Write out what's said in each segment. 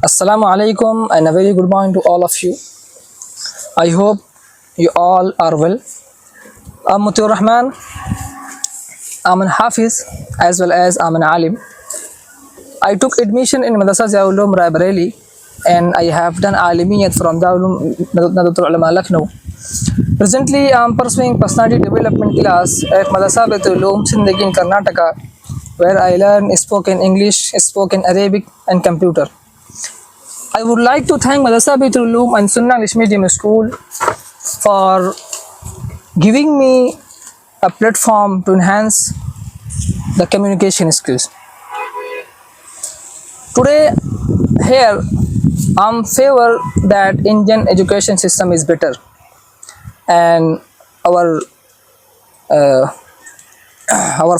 Assalamu alaikum and a very good morning to all of you. I hope you all are well. I'm Mutir Rahman. I'm an Hafiz as well as I'm an Alim. I took admission in Madarasa Baitul Uloom, Raebareli, and I have done Alimiyat from Madarasa Ulama Lucknow. Presently, I'm pursuing personality development class at Madarasa Baitul Uloom, Sindgi in Karnataka, where I learn spoken English, spoken Arabic, and computer. I would like to thank Madarasa Baitul Uloom and Sunnah English Medium School for giving me a platform to enhance the communication skills. Today, here, I'm favor that Indian education system is better, and our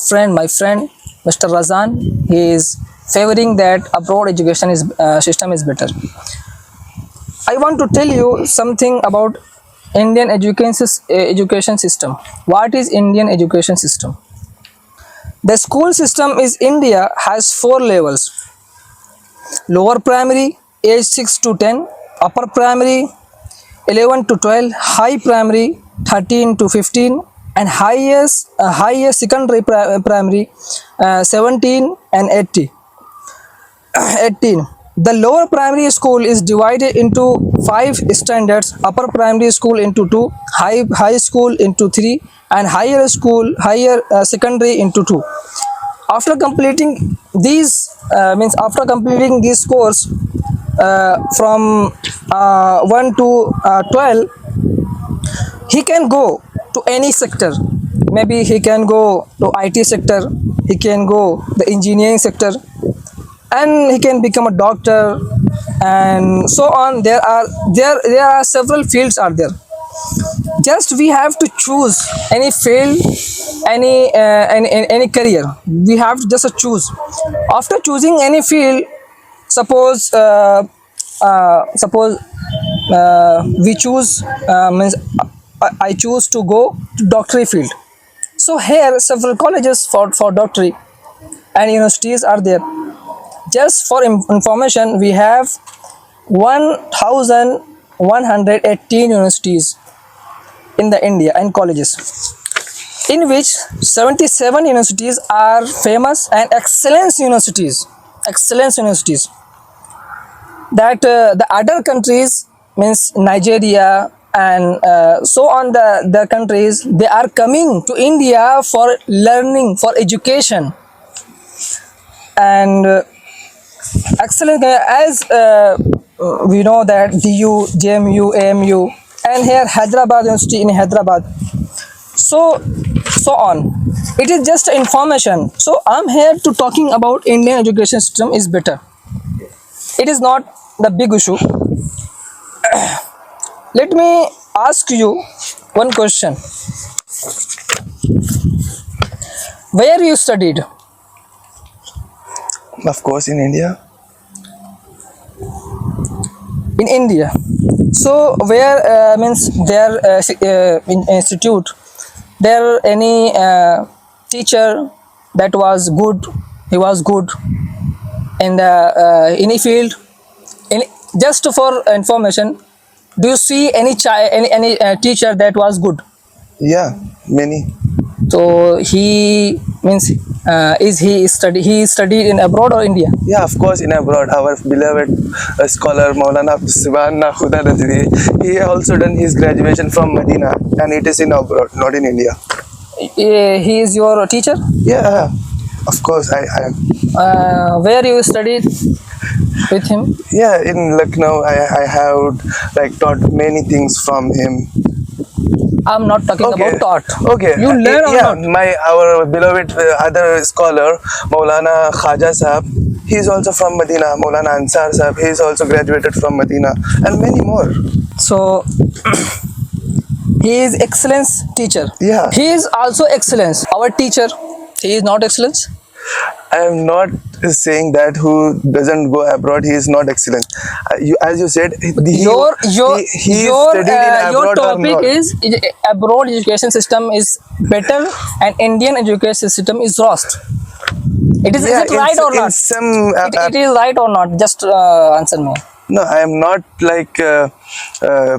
friend, my friend, Mr. Razan, he is favoring that abroad education system is better. I want to tell you something about Indian education system. What is Indian education system? The school system is India has 4 levels: lower primary, age 6 to 10, upper primary 11 to 12, high primary 13 to 15, and higher secondary primary 17 and 18. The lower primary school is divided into 5 standards: upper primary school into 2, high school into 3, and higher secondary into 2. After completing these course from 1 to 12, he can go to any sector. Maybe he can go to IT sector, he can go the engineering sector, and he can become a doctor, and so on. There are several fields are there. Just we have to choose any field, any career. We have to just choose. After choosing any field, suppose we choose I choose to go to doctorate field. So here several colleges for doctorate and universities are there. Just for information, we have 1118 universities in the India and colleges, in which 77 universities are famous and excellence universities. That the other countries, means Nigeria and so on, the countries, they are coming to India for learning, for education. And excellent, as we know that DU, JMU, AMU, and here Hyderabad University in Hyderabad, so on. It is just information. So I'm here to talking about Indian education system is better. It is not the big issue. Let me ask you one question. Where you studied? Of course, in India. In India. So where means there in institute, there any teacher that was good? He was good in the any field. Just for information, do you see any teacher that was good? Yeah, many. So he means he studied in abroad or India? Yeah, of course, in abroad. Our beloved scholar Maulana Subhana Khuda Nazri, he also done his graduation from Medina, and it is in abroad, not in India. He is your teacher? Yeah, of course, I am. Where you studied with him? Yeah, in Lucknow, I have taught many things from him. I'm not talking about taught. Okay. You learn or yeah, not? our beloved other scholar, Maulana Khaja Sahab, he is also from Medina. Maulana Ansar Sahab, he is also graduated from Medina, and many more. So he is excellence teacher. Yeah. He is also excellence. Our teacher, he is not excellence. I am not saying that who doesn't go abroad, he is not excellent. As you said, he studied in abroad. Your topic is abroad education system is better and Indian education system is lost. Is it right or in not? some It is right or not? Just answer me. no, I am not uh,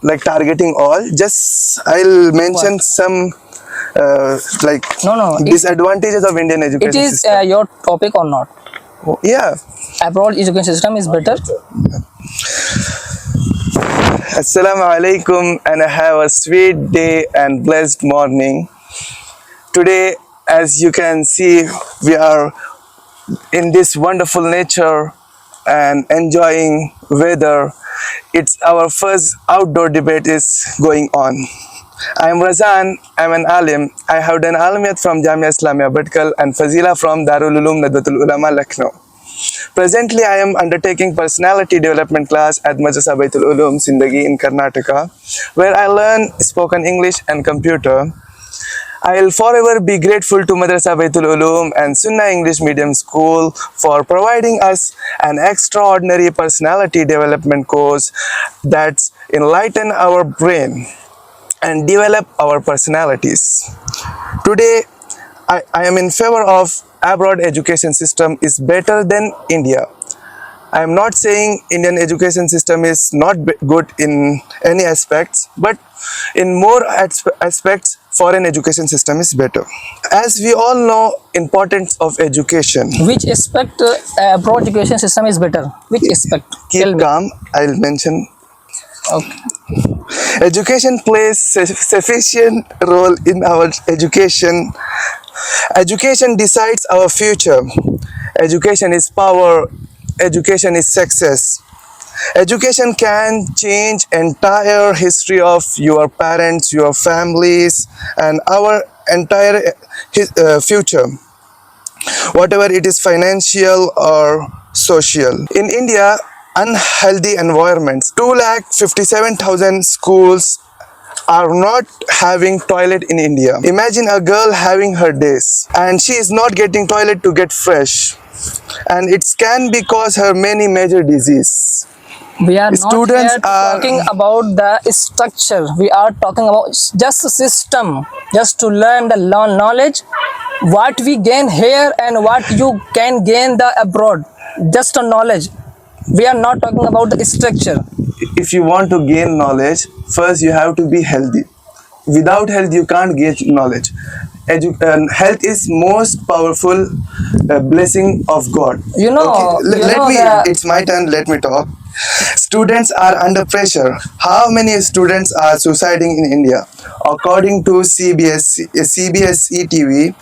like targeting all. Just I'll mention What? some like No, no. disadvantages of Indian It education is system. your topic or not? Yeah. Abroad education system is better. Assalamu alaikum, and I have a sweet day and blessed morning. Today, as you can see, we are in this wonderful nature and enjoying weather. It's our first outdoor debate is going on. I'm Razan, I'm an alim. I have done alimiyat from Jamia Islamia Bhatkal and Fazila from Darul Uloom Baitul Ulama Lucknow. Presently, I am undertaking personality development class at Madarasa Baitul Uloom, Sindgi in Karnataka, where I learn spoken English and computer. I will forever be grateful to Madarasa Baitul Uloom and Sunnah English Medium School for providing us an extraordinary personality development course that's enlighten our brain and develop our personalities. Today, I am in favor of abroad education system is better than India. I am not saying Indian education system is not good in any aspects, but in more aspects, foreign education system is better. As we all know, importance of education. Which aspect abroad education system is better? Which aspect? Tell Keep me. calm. I'll mention. Okay. Education plays sufficient role in our education. Education decides our future. Education is power. Education is success. Education can change entire history of your parents, your families, and our entire future, whatever it is financial or social. In India, unhealthy environments, 2,57,000 schools are not having toilet in India. Imagine a girl having her days and she is not getting toilet to get fresh, and it can be cause her many major disease. We are not Students here are talking about the structure. We are talking about just a system, just to learn the knowledge, what we gain here and what you can gain the abroad. Just a knowledge. We are not talking about the structure. if you want to gain knowledge, first you have to be healthy. Without health, you can't get knowledge. Health is most powerful blessing of God. You Okay, know, you let know me. the It's my turn. Let me talk. Students are under pressure. How many students are suiciding in India? According to CBSE TV,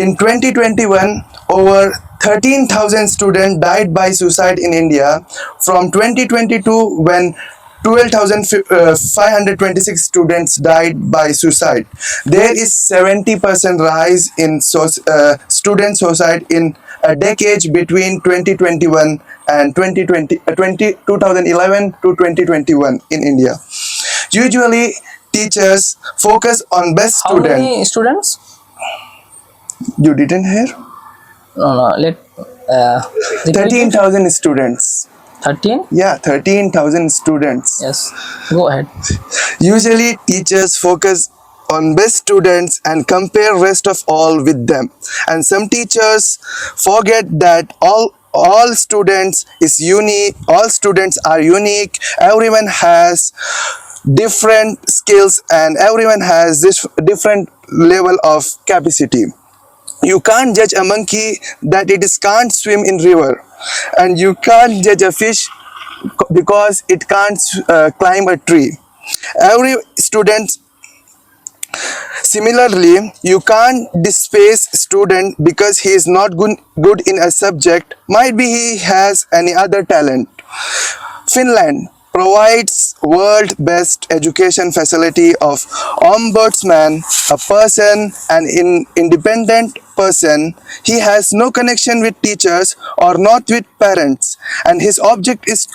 in 2021, over 13,000 students died by suicide in India. From 2022, when 12,526 students died by suicide. There is 70% rise in student suicide in a decade between 2021 and 2011 to 2021 in India. Usually, teachers focus on best how student. many students? You didn't hear? No, no. Let repeat it. 13,000 students. 13. Yeah, 13,000 students. Yes. Go ahead. Usually teachers focus on best students and compare rest of all with them. And some teachers forget that all students is unique, all students are unique, everyone has different skills and everyone has this different level of capacity. You can't judge a monkey that it is can't swim in river, and you can't judge a fish because it can't climb a tree. Every student similarly, you can't displace student because he is not good in a subject. Might be he has any other talent. Finland provides world best education facility of ombudsman, a person, an independent person. He has no connection with teachers or not with parents, and his object is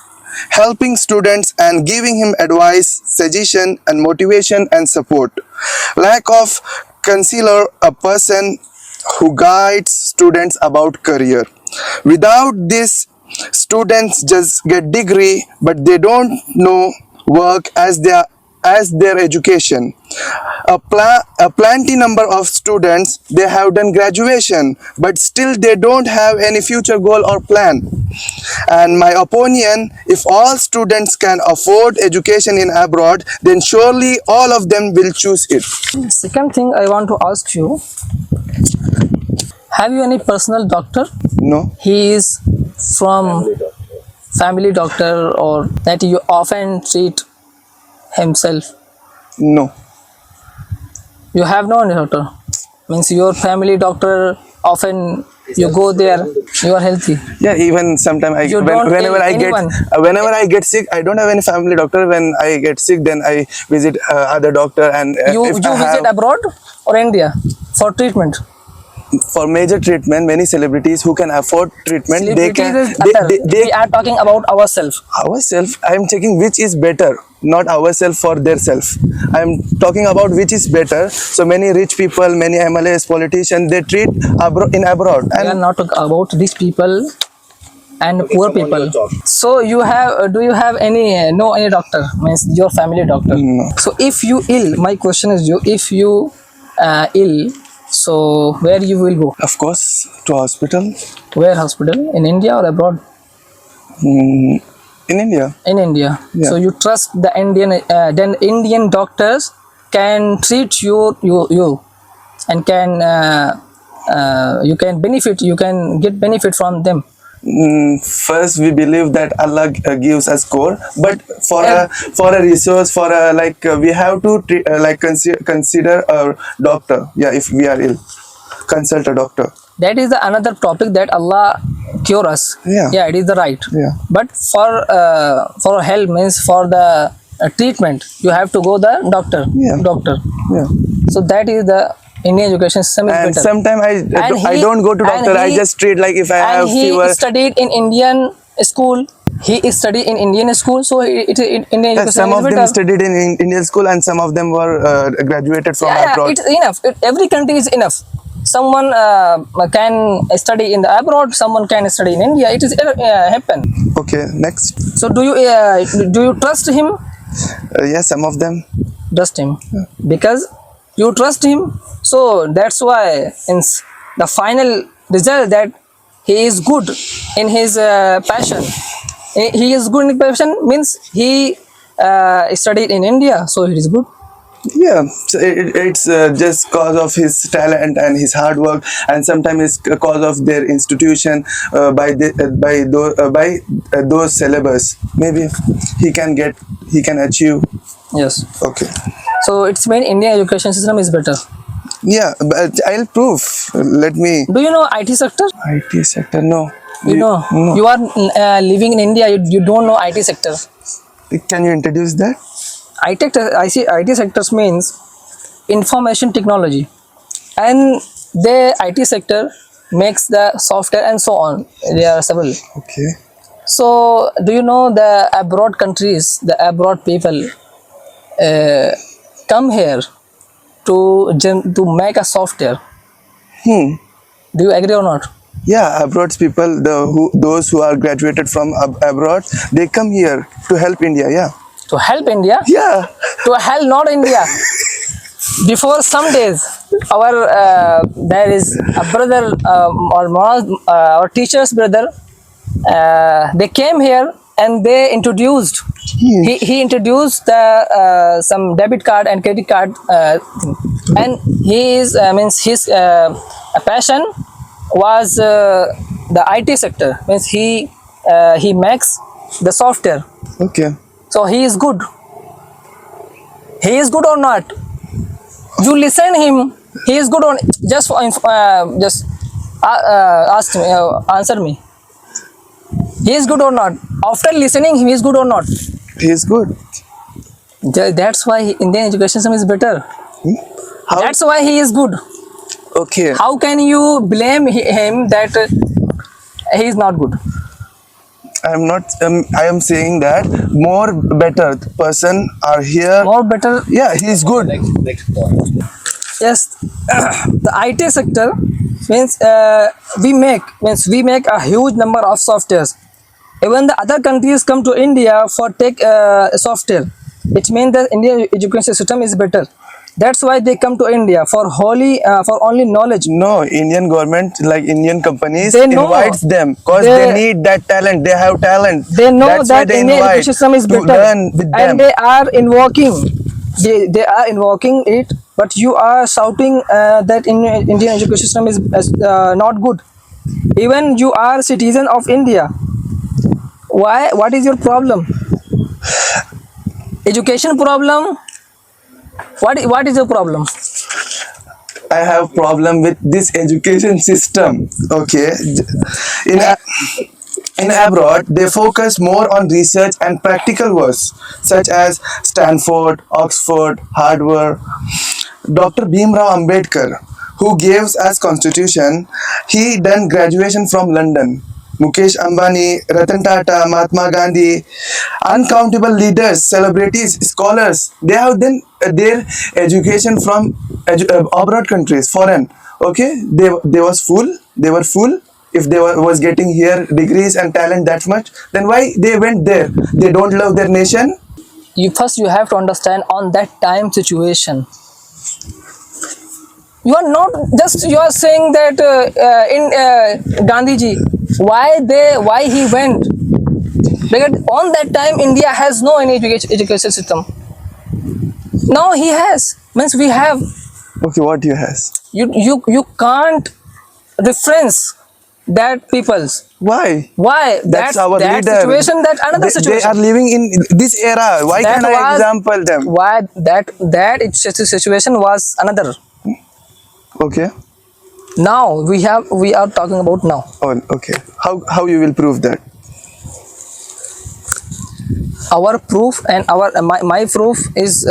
helping students and giving him advice, suggestion and motivation and support. Lack of counselor, a person who guides students about career. Without this, students just get degree but they don't know work as as their education. A plenty number of students, they have done graduation, but still they don't have any future goal or plan. And my opinion, if all students can afford education in abroad, then surely all of them will choose it. Second thing I want to ask you, have you any personal doctor? No. He is from family doctor or that you often treat himself. No. You have no doctor. Means your family doctor often you go there, you are healthy. Yeah, even sometimes You don't whenever tell I get anyone. whenever I get sick, I don't have any family doctor. When I get sick, then I visit other doctor, and You if I visit have abroad or India for treatment. for major treatment, many celebrities who can afford treatment, they Celebrities can is other. they We are talking about ourselves. ourselves. I am checking which is better, not ourselves for their self. I am talking about which is better. So many rich people, many MLS politicians, they treat in abroad, We are and not talking about these people and poor people. So you have, do you have any know any doctor? Means your family doctor. No. So if you ill, my question is you. If you ill, so where you will go? of course, to hospital. Where hospital? In India or abroad? In India. In India. Yeah. So you trust the Indian, then Indian doctors can treat you and can you can benefit, you can get benefit from them. First we believe that Allah gives us core, but for a resource, for a we have to consider a doctor. Yeah, if we are ill, consult a doctor. That is the another topic that Allah cure us. Yeah. It is the right. Yeah. But for help means for the treatment, you have to go the doctor. Yeah. Doctor. Yeah. So that is the Indian education system is And better. sometimes I don't go to doctor. I just treat like if I have and he fever. studied in Indian school. He is studied in Indian school, so Indian education Some is of them better. studied in Indian school, and some of them were graduated from abroad. It's enough. Every country is enough. Someone can study in the abroad. Someone can study in India. It is happen. Okay, next. So do you trust him? Yes, some of them. Trust him because you trust him. So that's why in the final result that he is good in his passion. He is good in his passion means he studied in India, so he is good. Yeah, so it's just cause of his talent and his hard work, and sometimes it's cause of their institution by those syllabus. Maybe he can achieve. Yes. Okay. So it's mean Indian education system is better. Yeah, but I'll prove. Let me. Do you know IT sector? IT sector, no. You know, No. you are living in India. You don't know IT sector. Can you introduce that? IT sectors means information technology, and the IT sector makes the software and so on. There are several. Okay. So do you know the abroad countries, the abroad people come here to make a software? Do you agree or not? Yeah, abroad people, those who are graduated from abroad, they come here to help India. Yeah. To help India? Yeah. To help not India. Before some days, our there is a brother our teacher's brother. They came here and they introduced. He introduced the some debit card and credit card, and he is means his passion was the IT sector. Means he makes the software. Okay. So he is good. He is good or not? You listen him. He is good or just ask me, answer me. He is good or not? After listening, he is good or not? He is good. That's why Indian education system is better. How? That's why he is good. Okay. How can you blame him that he is not good? I'm not. I am saying that more better person are here. More better. Yeah, he is good. Yes, the IT sector means we make a huge number of softwares. Even the other countries come to India for take software. It means that Indian education system is better. That's why they come to India for only knowledge. No, Indian government, like Indian companies, They know invites them because they they need that talent. They have talent. they know That's why that they Indian invite education system is to better, learn with and them. they are invoking it. But you are shouting that Indian education system is not good. Even you are citizen of India. Why? What is your problem? Education problem? What is your problem? I have problem with this education system. Okay, in a, in abroad they focus more on research and practical works such as Stanford, Oxford, Harvard. Dr. Bhimrao Ambedkar, who gave us constitution, he done graduation from London. Mukesh Ambani, Ratan Tata, Mahatma Gandhi, uncountable leaders, celebrities, scholars, they have done their education from abroad countries, foreign. Okay, they was full, they were full. If they was getting here degrees and talent that much, then why they went there? They don't love their nation. You have to understand on that time situation. You are not just you are saying that in Gandhiji, why he went, because on that time India has no any education system. Now he has, means we have. Okay, what you has? You can't reference that people's. Why? Why That's our that leader. situation, that another They situation. are living in this era. Why That can I was example them? why situation was another. Okay. Now we are talking about now. Oh, okay. How you will prove that? Our proof and my proof is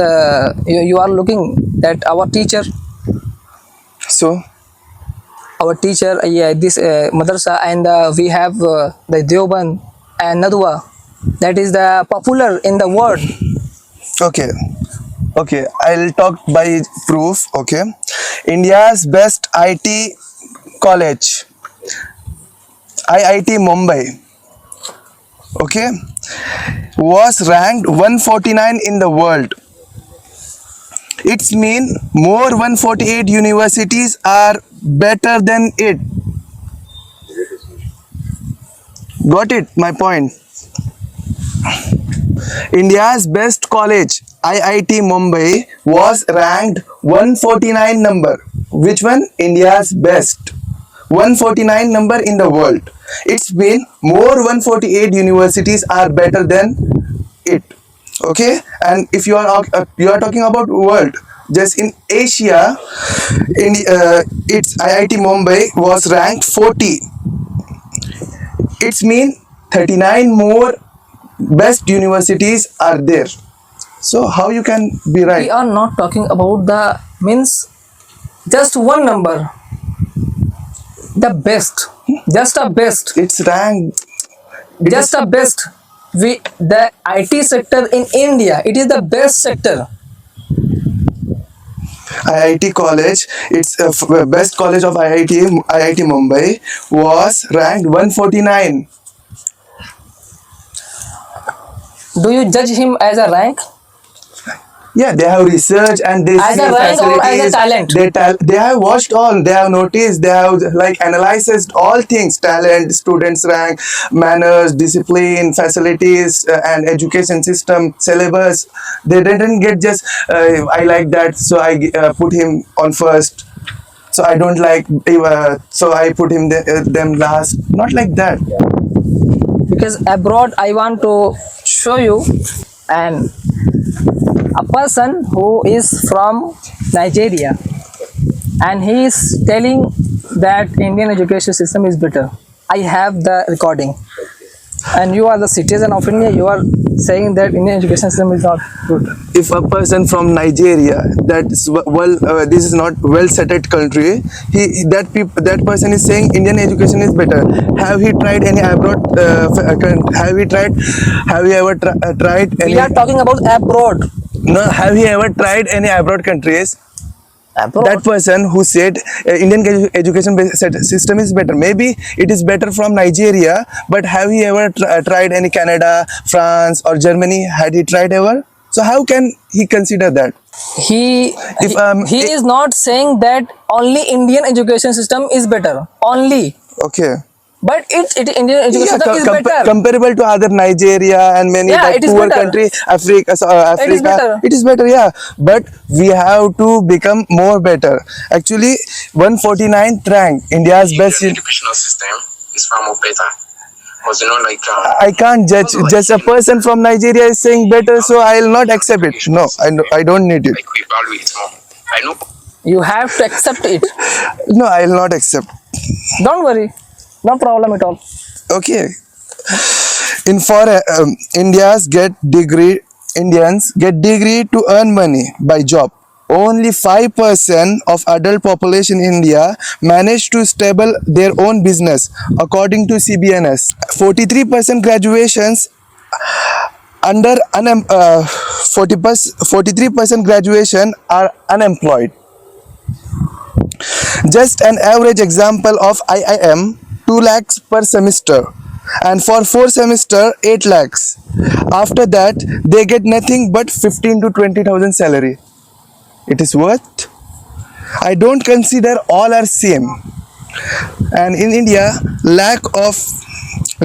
you are looking that So our teacher, yeah, this madrasa, and we have the Deoban and Nadwa, that is the popular in the world. okay. Okay, I'll talk by proof. Okay, India's best IT college, IIT Mumbai. Okay, was ranked 149 in the world. It's mean more 148 universities are better than it. Got it? My point. India's best college, IIT Mumbai, was ranked 149 number. Which one? India's best. 149 number in the world. It's been more 148 universities are better than it. Okay, and if you are talking about world, just in Asia, its IIT Mumbai was ranked 40. It's mean 39 more best universities are there. So how you can be We right? are not talking about the means just one number, the best, just a best, It's ranked. just a best. We the IT sector in India, it is the best sector. IIT college, it's best college of IIT Mumbai was ranked 149. Do you judge him as a rank, Yeah, they have research and they as see a rank, or as a facilities. talent? They have watched all. They have noticed. They have like analyzed all things: talent, students' rank, manners, discipline, facilities, and education system, syllabus. They didn't get just I like that, so I put him on first. So I don't like, so I put them last. Not like that. Because abroad I want to show you, and a person who is from Nigeria, and he is telling that Indian education system is better. I have the recording, and you are the citizen of India, you are saying that Indian education system is not good. If a person from Nigeria, that's this is not well settled country, that person is saying Indian education is better. Have he tried any abroad? Have you ever tried any? We are talking about abroad. No, have you ever tried any abroad countries? Abroad. That person who said Indian education system is better, maybe it is better from Nigeria, but have you ever tried any Canada, France, or Germany? Had he tried ever? So how can he consider that? He If he is not saying that only Indian education system is better. Only. okay. But Indian education Yeah, system is better. comparable to other Nigeria and many Yeah, that it is poor better. country, It is Africa, better. it is better. Yeah, but we have to become more better. Actually, 149th rank, India's best. Indian educational system is far more better. Because I can't judge. Just a person from Nigeria is saying better, so I'll not accept it. No, I don't need it. like we evaluate more. I know You have to accept it. No, I'll not accept. Don't worry. No problem at all. Okay. In foreign Indians get degree to earn money by job. Only 5% of adult population in India manage to stable their own business according to CBNS. 43% graduations under 43% graduation are unemployed. Just an average example of IIM, 2 lakhs per semester, and for 4 semester 8 lakhs. After that they get nothing but 15 to 20,000 salary. It is worth. I don't consider all are same. And in India, lack of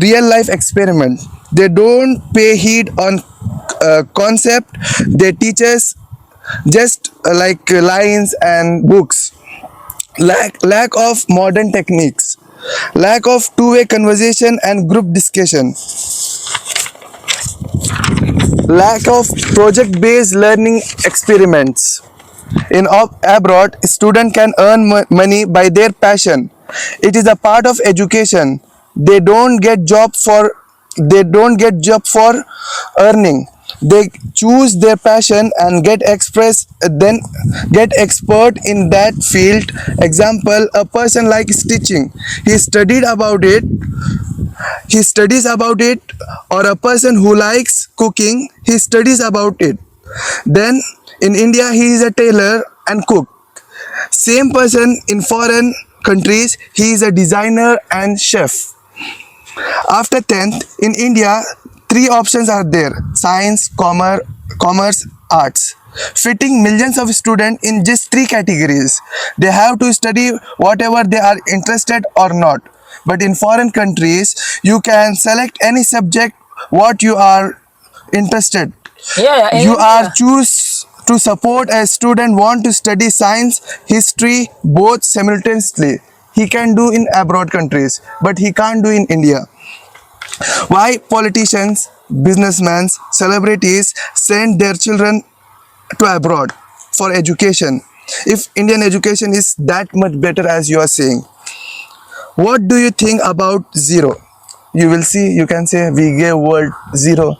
real life experiment. They don't pay heed on concept. They teach us just like lines and books. Lack of modern techniques, lack of two-way conversation and group discussion, lack of project-based learning experiments. In abroad, student can earn money by their passion. It is a part of education. They don't get job for earning. They choose their passion and get express then get expert in that field. Example, a person like stitching, he studies about it, or a person who likes cooking, he studies about it. Then in India he is a tailor and cook. Same person in foreign countries, he is a designer and chef. After 10th in India, 3 options are there: science, commerce, arts, fitting millions of students in just 3 categories. They have to study whatever they are interested or not. But in foreign countries, you can select any subject what you are interested. Yeah, You are choose to support a student want to study science, history, both simultaneously. He can do in abroad countries, but he can't do in India. Why politicians, businessmen, celebrities send their children to abroad for education? If Indian education is that much better as you are saying, what do you think about zero? You will see, you can say we gave world zero.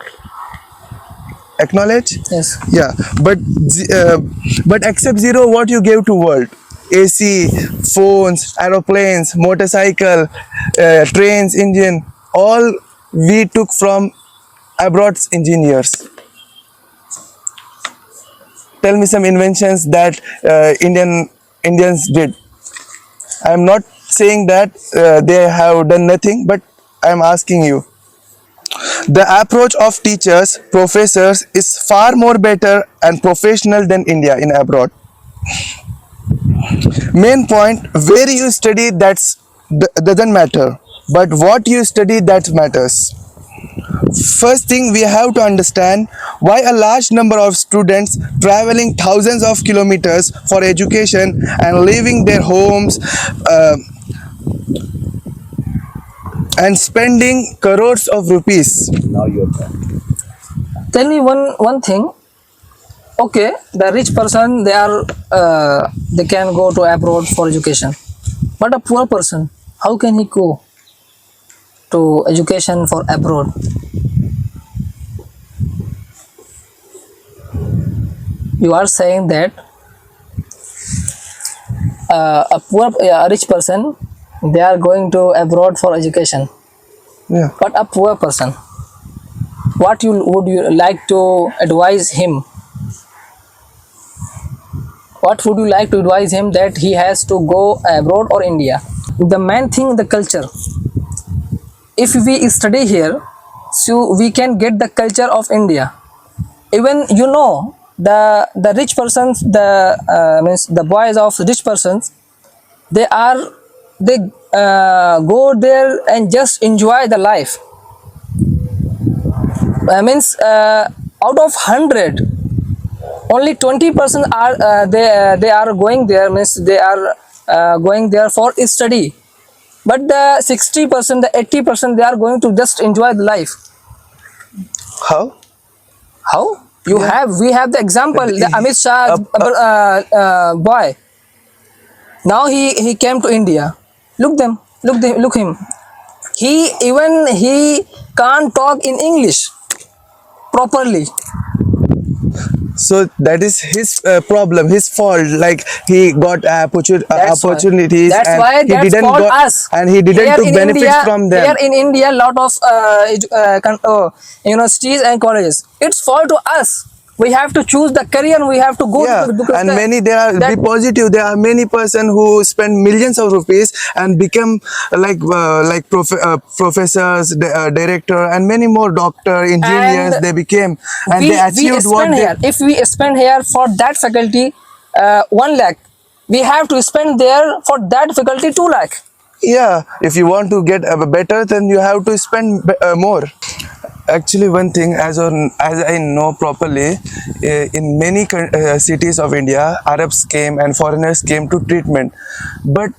Acknowledge? yes. Yeah, but except zero, what you gave to world? AC, phones, aeroplanes, motorcycle, trains, engine, all we took from abroad's engineers. Tell me some inventions that Indians did. I am not saying that they have done nothing, but I am asking you. The approach of teachers, professors is far more better and professional than India in abroad. Main point, where you study doesn't matter, but what you study that matters. First thing we have to understand why a large number of students traveling thousands of kilometers for education and leaving their homes and spending crores of rupees. Tell me one thing. Okay, the rich person they can go to abroad for education, but a poor person, how can he go to education for abroad? You are saying that a rich person, they are going to abroad for education, Yeah. but a poor person, what would you like to advise him? What would you like to advise him that he has to go abroad or India? The main thing, the culture. If we study here, so we can get the culture of India. Even the rich persons, the means the boys of rich persons, they go there and just enjoy the life. Means out of 100, only 20% are they are going there, means they are going there for study, but the 60%, the 80%, they are going to just enjoy the life. How? How? We have the example, the Amit Shah boy. Now he came to India. Look him. He can't talk in English properly. So that is his problem, his fault. Like he got opportunities, That's and why he that's didn't fault got, us. and he didn't Here took in benefits India, from them. here in India, lot of universities and colleges. It's fault to us. We have to choose the career, and we have to go Yeah, to the and many there are be positive. There are many person who spend millions of rupees and become professors, director, and many more doctor, engineers. And They became and we they achieved what spend they. here. If we spend here for that faculty 1 lakh, we have to spend there for that faculty 2 lakh. Yeah, if you want to get better, then you have to spend more. Actually, one thing, as I know properly, in many cities of India, Arabs came and foreigners came to treatment, but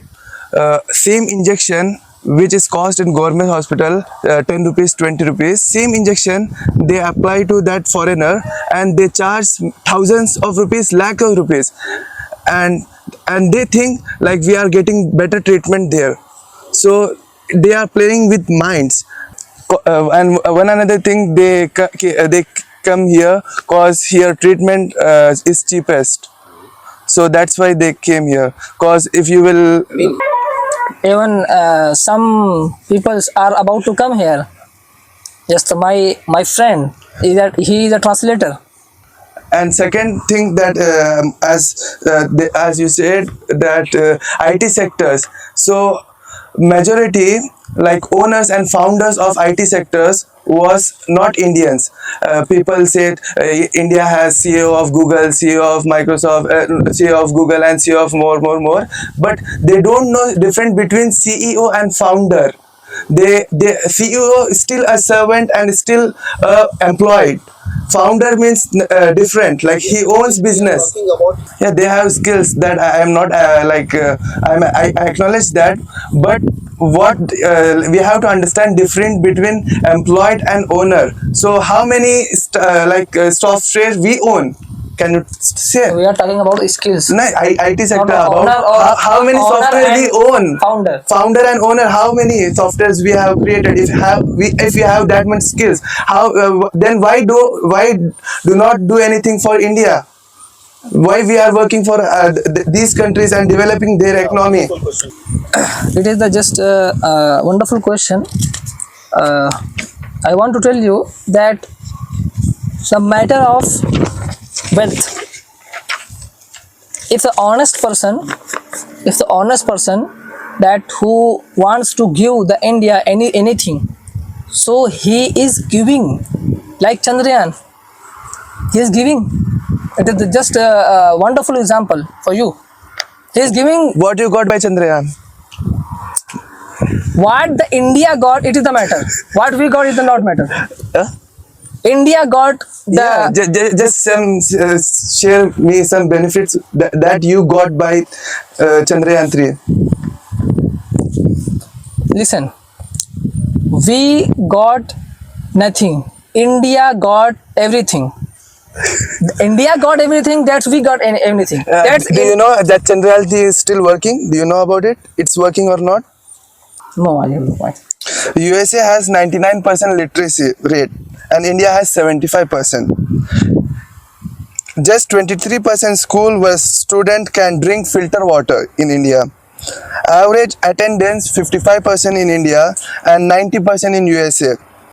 same injection which is cost in government hospital 10 rupees, 20 rupees, same injection they apply to that foreigner and they charge thousands of rupees, lakh of rupees, and they think like we are getting better treatment there. So they are playing with minds. And one another thing, they come here cause here treatment is cheapest, so that's why they came here. Cause if you will, Even some people are about to come here. Just my friend is that he is a translator. and second thing that as you said that IT sectors, so majority like owners and founders of IT sectors was not Indians. People said India has CEO of Google, CEO of Microsoft, CEO of Google, and CEO of more, but they don't know difference between CEO and founder. They CEO is still a servant and still employed. Founder means different, like he owns business. Yeah, they have skills that I am not I acknowledge that, but what we have to understand different between employed and owner. So how many software we own, can you say? We are talking about skills. No, IT sector, Not about owner or how many owner software we and own, founder. founder and owner, how many softwares we have created. If we have that much skills, how then why do not do anything for India? Why we are working for these countries and developing their economy? It is the just wonderful question. I want to tell you that some matter of wealth. If the honest person that who wants to give the India anything, so he is giving, like Chandrayaan. He is giving. It is just a wonderful example for you. He is giving. What you got by Chandrayaan? What the India got, it is the matter. What we got is the not matter. Huh? India got the. Yeah, just some share me some benefits that you got by Chandrayaan 3. Listen, we got nothing. India got everything. India got everything. That's we got everything. Do you know that Chandrayaan 3 is still working? Do you know about it? It's working or not? No, I don't know why. USA has 99% literacy rate and India has 75%. Just 23% school where student can drink filter water in India. Average attendance 55% in India and 90% in USA.